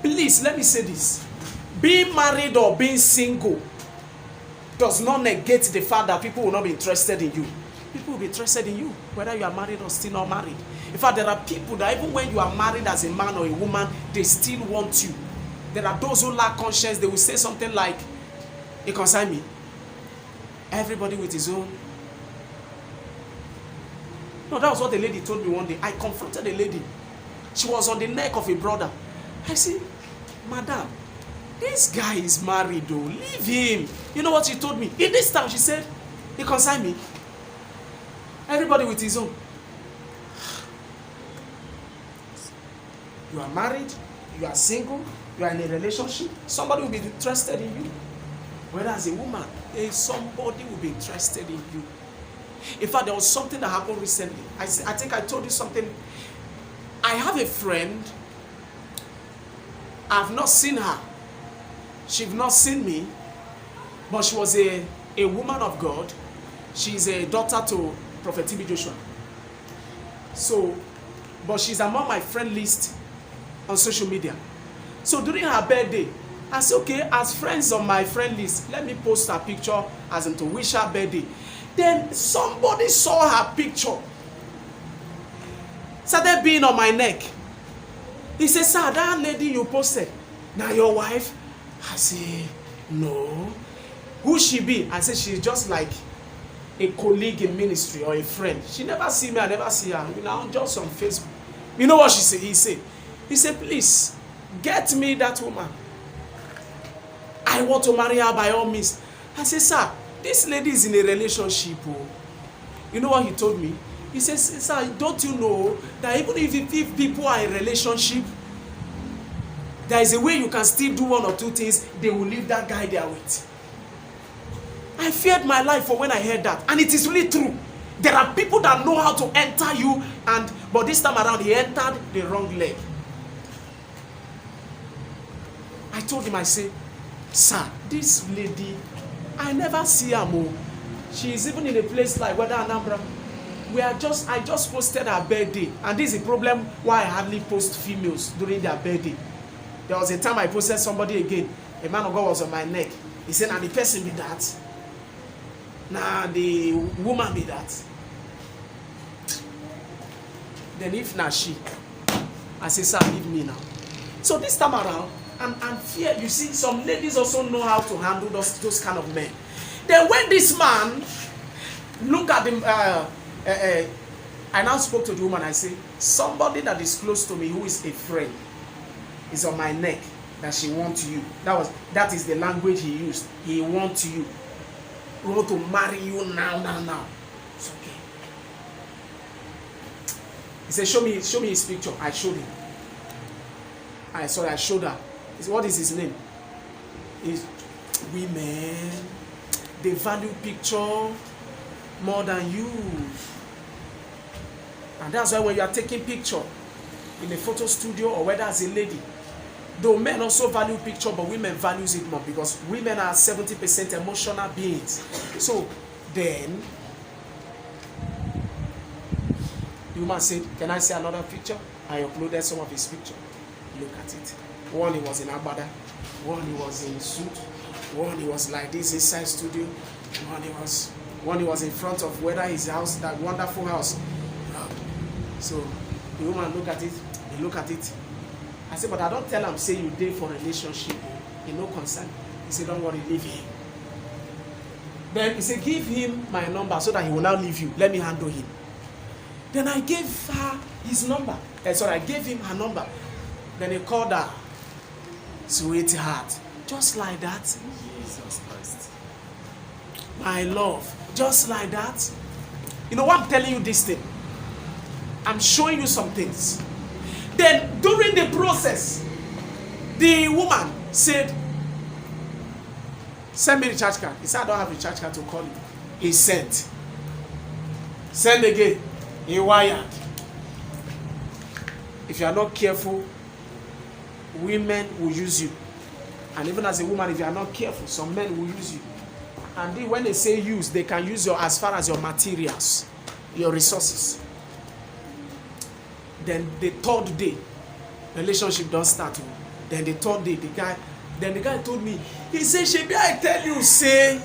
Please, let me say this. Being married or being single does not negate the fact that people will not be interested in you. People will be interested in you, whether you are married or still not married. In fact, there are people that even when you are married as a man or a woman, they still want you. There are those who lack conscience. They will say something like, "It concerns me." Everybody with his own. No, that was what the lady told me one day. I confronted a lady. She was on the neck of a brother. I said, "Madam, this guy is married though. Leave him." You know what she told me? In this time, she said, "It concerns me." Everybody with his own. You are married, you are single, you are in a relationship, somebody will be interested in you. Whether as a woman, somebody will be interested in you. In fact, there was something that happened recently. I think I told you something. I have a friend. I've not seen her. She's not seen me. But she was a woman of God. She's a daughter to Prophet T.B. Joshua. So, but she's among my friend list on social media. So during her birthday, I said, okay, as friends on my friend list, let me post her picture as in to wish her birthday. Then somebody saw her picture, started being on my neck. He said, "Sir, that lady you posted, now your wife?" I say, "No." "Who she be?" I said, "She's just like a colleague in ministry or a friend. She never see me, I never see her. You know, just on Facebook." You know what she said? He said, "Please, get me that woman. I want to marry her by all means." I said, "Sir, this lady is in a relationship." You know what he told me? He says, "Sir, don't you know that even if people are in a relationship, there is a way you can still do one or two things, they will leave that guy there with." I feared my life for when I heard that. And it is really true. There are people that know how to enter you, but this time around, he entered the wrong leg. I told him, I said, "Sir, this lady, I never see her more. She is even in a place like Weda Anambra. I just posted her birthday. And this is the problem why I hardly post females during their birthday. There was a time I posted somebody again. A man of God was on my neck. He said, "Now the person be that. Now the woman be that." Then if not she, I say, "Sir, leave me now." So this time around, and fear, you see, some ladies also know how to handle those kind of men. Then when this man look at him, I now spoke to the woman. I say, "Somebody that is close to me, who is a friend, is on my neck, that she wants you." That is the language he used. He wants you. "We want to marry you now." It's okay. He said, show me his picture." I showed him. I showed her. He said, "What is his name?" Women, they value picture more than you. And that's why when you are taking picture in a photo studio or whether as a lady, though men also value picture, but women values it more because women are 70% emotional beings. So then the woman said, "Can I see another picture?" I uploaded some of his picture. Look at it. One, he was in Agbada. One, he was in suit. One, he was like this inside studio. One, he was in front of whether his house, that wonderful house. So the woman look at it. He look at it. I said, "But I don't tell him, say you date for relationship. He no concern." He said, "Don't worry, leave him." Then he said, "Give him my number so that he will now leave you. Let me handle him." Then I gave her his number. I gave him her number. Then he called her. Sweetheart. Just like that. Jesus Christ. My love. Just like that. You know why I'm telling you this thing? I'm showing you some things. Then during the process, the woman said, "Send me the recharge card." He said, "I don't have a recharge card to call you." He sent. Send again. He wired. If you are not careful, women will use you. And even as a woman, if you are not careful, some men will use you. And when they say use, they can use your as far as your materials, your resources. Then the third day, relationship don't start. Then the third day, the guy told me, he said, shebi I tell you, say,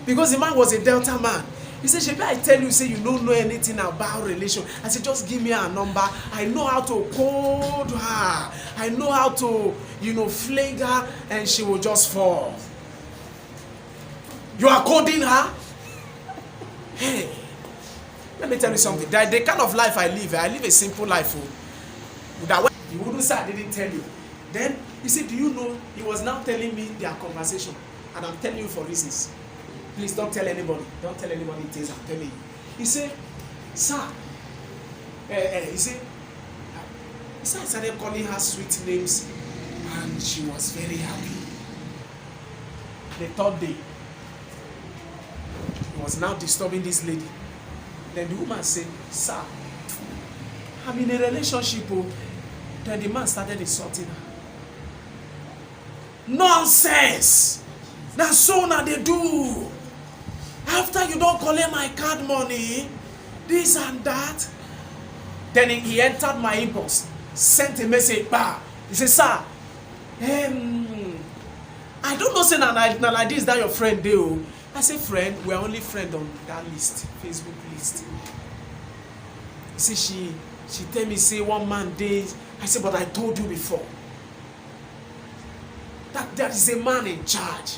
because the man was a Delta man. He said, shebi I tell you, say you don't know anything about relation. I said, just give me her number. I know how to code her. I know how to, fling her, and she will just fall. You are coding her? Hey, let me tell you something. The kind of life I live a simple life. That way, you wouldn't say I didn't tell you. Then, you see, do you know, he was now telling me their conversation. And I'm telling you for reasons. Please don't tell anybody. Don't tell anybody it is, I'm telling you. He said, sir, he said, I started calling her sweet names, and she was very happy. The third day, he was now disturbing this lady. Then the woman said, sir, I'm in a relationship. Then the man started insulting her. Nonsense! That's so now they do. After you don't collect my card money, this and that. Then he entered my inbox, sent a message back. He said, sir, I don't know, say now like this, that your friend do. I said, friend, we're only friend on that list, Facebook list. He said, she tell me, say, one man days. I said, but I told you before that there is a man in charge.